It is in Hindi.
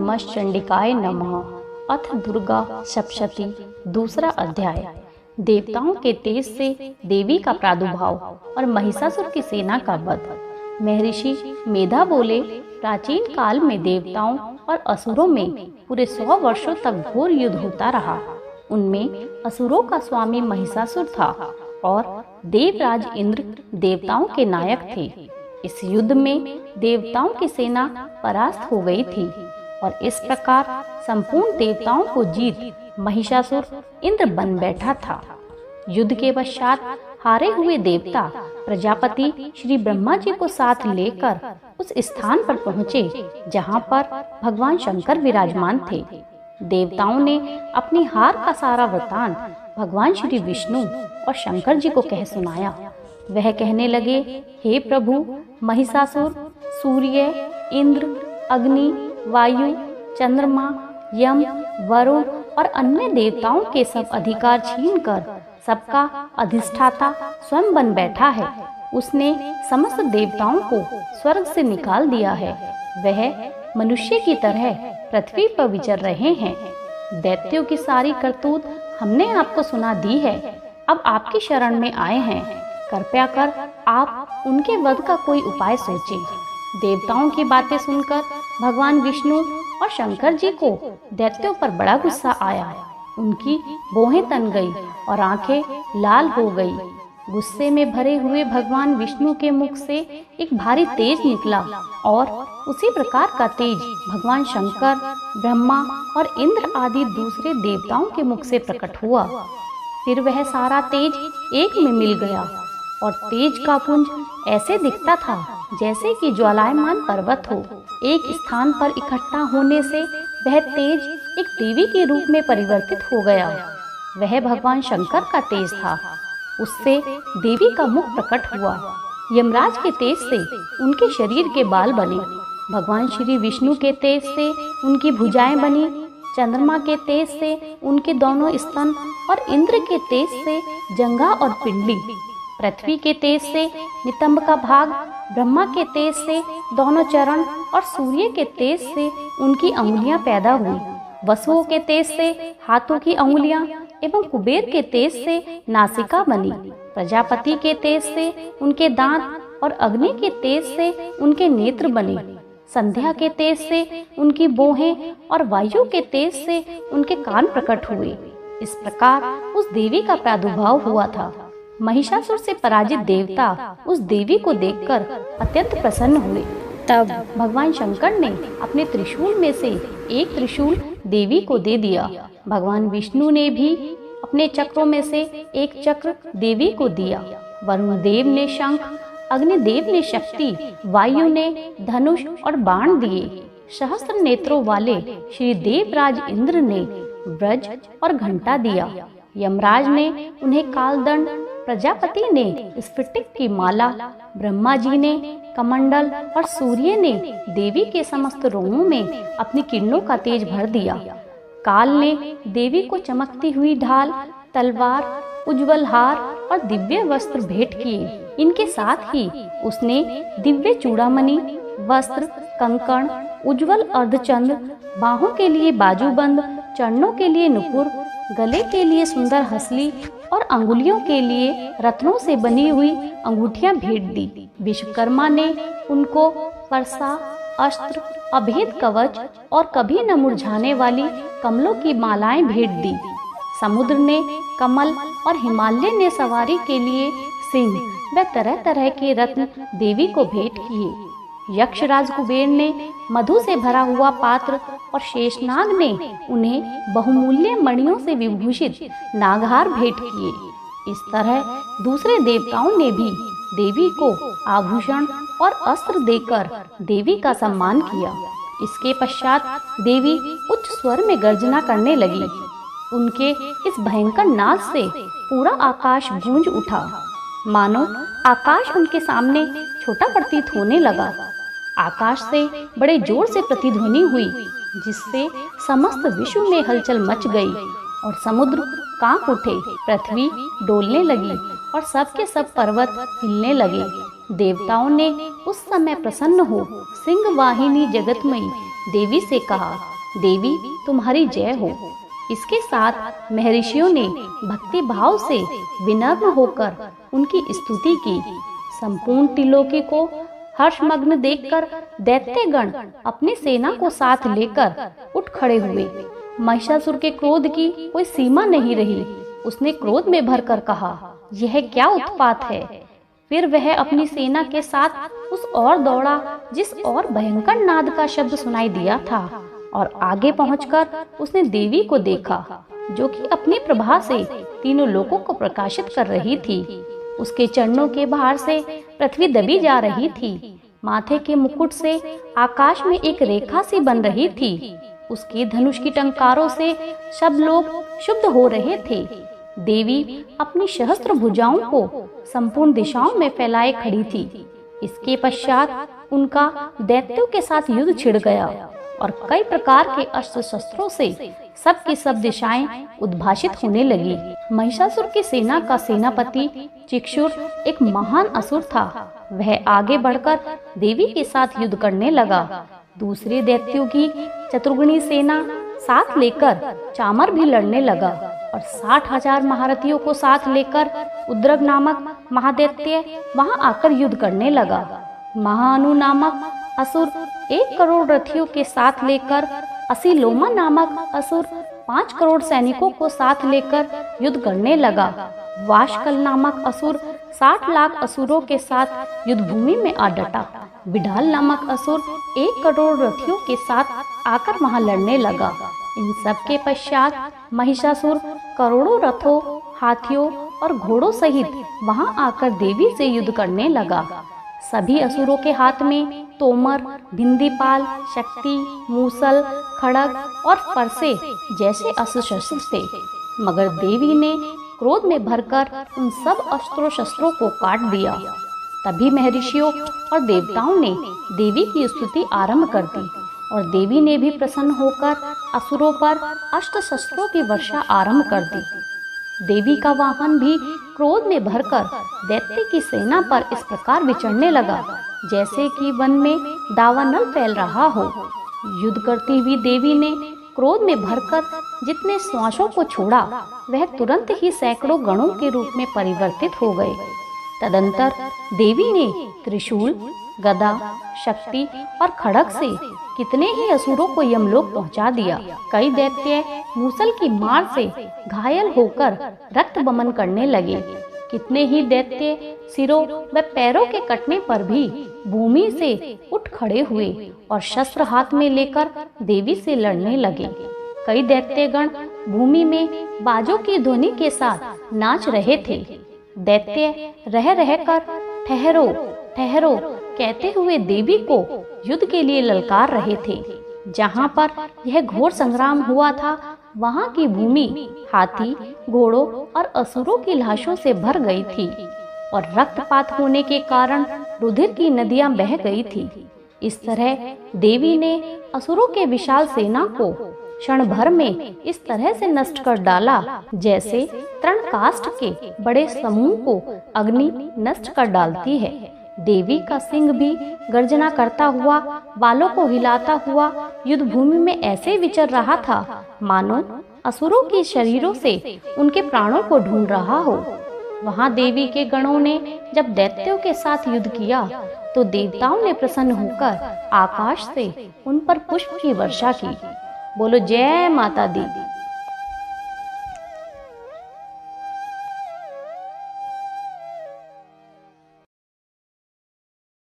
नमश्चंडिकाय नमः। अथ दुर्गा सप्तशती, दूसरा अध्याय। देवताओं के तेज से देवी का प्रादुर्भाव और महिषासुर की सेना का वध। महर्षि मेधा बोले, प्राचीन काल में देवताओं और असुरों में पूरे 100 वर्षों तक घोर युद्ध होता रहा। उनमें असुरों का स्वामी महिषासुर था और देवराज इंद्र देवताओं के नायक थे। इस युद्ध में देवताओं की सेना परास्त हो गई थी और इस प्रकार संपूर्ण देवताओं को जीत महिषासुर इंद्र बन बैठा था। युद्ध के पश्चात हारे हुए देवता प्रजापति श्री ब्रह्मा जी को साथ लेकर उस स्थान पर पहुँचे जहाँ पर भगवान शंकर विराजमान थे। देवताओं ने अपनी हार का सारा वृतांत भगवान श्री विष्णु और शंकर जी को कह सुनाया। वह कहने लगे, हे प्रभु, महिषासुर सूर्य, इंद्र, अग्नि, वायु, चंद्रमा, यम, वरुण और अन्य देवताओं के सब अधिकार छीनकर सबका अधिष्ठाता स्वयं बन बैठा है। उसने समस्त देवताओं को स्वर्ग से निकाल दिया है। वह मनुष्य की तरह पृथ्वी पर विचर रहे हैं। दैत्यों की सारी करतूत हमने आपको सुना दी है। अब आपकी शरण में आए हैं। कृपया कर आप उनके वध का कोई उपाय सोचें। देवताओं की बातें सुनकर भगवान विष्णु और शंकर जी को दैत्यों पर बड़ा गुस्सा आया। उनकी भौहें तन गई और आंखें लाल हो गई। गुस्से में भरे हुए भगवान विष्णु के मुख से एक भारी तेज निकला और उसी प्रकार का तेज भगवान शंकर, ब्रह्मा और इंद्र आदि दूसरे देवताओं के मुख से प्रकट हुआ। फिर वह सारा तेज एक में मिल गया और तेज का पुंज ऐसे दिखता था जैसे कि ज्वालायमान पर्वत हो। एक स्थान पर इकट्ठा होने से वह तेज एक देवी के रूप में परिवर्तित हो गया। वह भगवान शंकर का तेज था। उससे देवी का मुख प्रकट हुआ। यमराज के तेज से उनके शरीर के बाल बने। भगवान श्री विष्णु के तेज से उनकी भुजाएं बनी। चंद्रमा के तेज से उनके दोनों स्तन और इंद्र के तेज से जंघा और पिंडली। पृथ्वी के तेज से नितंब का भाग, ब्रह्मा के तेज से दोनों चरण और सूर्य के तेज से उनकी अंगुलियां पैदा हुई। वसुओं के तेज से हाथों की अंगुलियां एवं कुबेर के तेज से नासिका बनी। प्रजापति के तेज से उनके दांत और अग्नि के तेज से उनके नेत्र बने। संध्या के तेज से उनकी भौहें और वायु के तेज से उनके कान प्रकट हुए। इस प्रकार उस देवी का प्रादुर्भाव हुआ था। महिषासुर से पराजित देवता उस देवी को देखकर अत्यंत प्रसन्न हुए। तब भगवान शंकर ने अपने त्रिशूल में से एक त्रिशूल देवी को दे दिया। भगवान विष्णु ने भी अपने चक्रों में से एक चक्र देवी को दिया। वरुण देव ने शंख, अग्निदेव ने शक्ति, वायु ने धनुष और बाण दिए। सहस्त्र नेत्रों वाले श्री देवराज इंद्र ने ब्रज और घंटा दिया। यमराज ने उन्हें कालदंड, प्रजापति ने स्फटिक की माला, ब्रह्मा जी ने कमंडल और सूर्य ने देवी के समस्त रोमों में अपनी किरणों का तेज भर दिया। काल ने देवी को चमकती हुई ढाल, तलवार, उज्जवल हार और दिव्य वस्त्र भेंट किए। इनके साथ ही उसने दिव्य चूड़ामणि, वस्त्र, कंकण, उज्जवल अर्धचंद्र, बाहों के लिए बाजूबंद, चरणों के लिए नुपुर, गले के लिए सुंदर हसली और अंगुलियों के लिए रत्नों से बनी हुई अंगूठियां भेंट दी। विश्वकर्मा ने उनको परसा, अस्त्र, अभेद कवच और कभी न मुरझाने वाली कमलों की मालाएं भेंट दी। समुद्र ने कमल और हिमालय ने सवारी के लिए सिंह व तरह तरह के रत्न देवी को भेंट किए। यक्षराज कुबेर ने मधु से भरा हुआ पात्र और शेषनाग ने उन्हें बहुमूल्य मणियों से विभूषित नागहार भेंट किए। इस तरह दूसरे देवताओं ने भी देवी को आभूषण और अस्त्र देकर देवी का सम्मान किया। इसके पश्चात देवी उच्च स्वर में गर्जना करने लगी। उनके इस भयंकर नाद से पूरा आकाश गूंज उठा। मानो आकाश उनके सामने छोटा प्रतीत होने लगा। आकाश से बड़े जोर से प्रतिध्वनि हुई, जिससे समस्त विश्व में हलचल मच गई और समुद्र कांप उठे। पृथ्वी डोलने लगी और सबके सब पर्वत हिलने लगे। देवताओं ने उस समय प्रसन्न हो सिंह वाहिनी जगतमयी देवी से कहा, देवी तुम्हारी जय हो। इसके साथ महर्षियों ने भक्ति भाव से विनम्र होकर उनकी स्तुति की। संपूर्ण त्रिलोकी को हर्षमग्न देखकर दैत्यगण अपनी सेना को साथ लेकर उठ खड़े हुए। महिषासुर के क्रोध की कोई सीमा नहीं रही। उसने क्रोध में भरकर कहा, यह क्या उत्पात है। फिर वह अपनी सेना के साथ उस ओर दौड़ा जिस और भयंकर नाद का शब्द सुनाई दिया था, और आगे पहुंचकर उसने देवी को देखा, जो कि अपनी प्रभा से तीनों लोकों को प्रकाशित कर रही थी। उसके चरणों के भार से पृथ्वी दबी जा रही थी। माथे के मुकुट से आकाश में एक रेखा सी बन रही थी। उसके धनुष की टंकारों से सब लोग शुद्ध हो रहे थे। देवी अपनी सहस्त्र भुजाओं को संपूर्ण दिशाओं में फैलाए खड़ी थी। इसके पश्चात उनका दैत्यों के साथ युद्ध छिड़ गया और कई प्रकार के अस्त्र शस्त्रों से सब की सब दिशाएं उद्भाषित होने लगी। महिषासुर की सेना का सेनापति चिक्षुर एक महान असुर था। वह आगे बढ़कर देवी के साथ युद्ध करने लगा। दूसरे दैत्यों की चतुर्गुणी सेना साथ लेकर चामर भी लड़ने लगा और 60,000 महारथियों को साथ लेकर उद्रग नामक महादैत्य वहां आकर युद्ध करने लगा। महाअनु नामक असुर 1 करोड़ रथियों के साथ लेकर, असीलोमा नामक असुर 5 करोड़ सैनिकों को साथ लेकर युद्ध करने लगा। वाशकल नामक असुर 60 लाख असुरों के साथ युद्ध भूमि में आ डटा। बिडाल नामक असुर 1 करोड़ रथियों के साथ आकर वहां लड़ने लगा। इन सब के पश्चात महिषासुर करोड़ों रथों, हाथियों और घोड़ों सहित वहां आकर देवी से युद्ध करने लगा। सभी असुरों के हाथ में तोमर, भिंदीपाल, शक्ति, मूसल, खड़ग और फरसे जैसे अस्त्र शस्त्र थे। मगर देवी ने क्रोध में भरकर उन सब अस्त्रों शस्त्रों को काट दिया। तभी महर्षियों और देवताओं ने देवी की स्तुति आरंभ कर दी और देवी ने भी प्रसन्न होकर असुरों पर अस्त्र शस्त्रों की वर्षा आरंभ कर दी। देवी का वाहन भी क्रोध में भरकर दैत्य की सेना पर इस प्रकार विचरने लगा जैसे कि वन में दावानल फैल रहा हो। युद्ध करती हुई देवी ने क्रोध में भरकर जितने श्वासों को छोड़ा वह तुरंत ही सैकड़ों गणों के रूप में परिवर्तित हो गए। तदंतर देवी ने त्रिशूल, गदा, शक्ति और खड़ग से कितने ही असुरों को यमलोक पहुंचा दिया। कई दैत्य मूसल की मार से घायल होकर रक्त बमन करने लगे। कितने ही दैत्य सिरों व पैरों के कटने पर भी भूमि से उठ खड़े हुए और शस्त्र हाथ में लेकर देवी से लड़ने लगे। कई दैत्यगण भूमि में बाजों की ध्वनि के साथ नाच रहे थे। दैत्य रह रहकर ठहरो ठहरो कहते हुए देवी को युद्ध के लिए ललकार रहे थे। जहाँ पर यह घोर संग्राम हुआ था वहाँ की भूमि हाथी, घोड़ों और असुरों की लाशों से भर गई थी और रक्तपात होने के कारण रुधिर की नदियां बह गई थी। इस तरह देवी ने असुरों के विशाल सेना को क्षण भर में इस तरह से नष्ट कर डाला जैसे तृणकाष्ठ के बड़े समूह को अग्नि नष्ट कर डालती है। देवी का सिंह भी गर्जना करता हुआ, बालों को हिलाता हुआ युद्ध भूमि में ऐसे विचर रहा था मानो असुरों के शरीरों से उनके प्राणों को ढूंढ रहा हो। वहां देवी के गणों ने जब दैत्यों के साथ युद्ध किया तो देवताओं ने प्रसन्न होकर आकाश से उन पर पुष्प की वर्षा की। बोलो जय माता दी।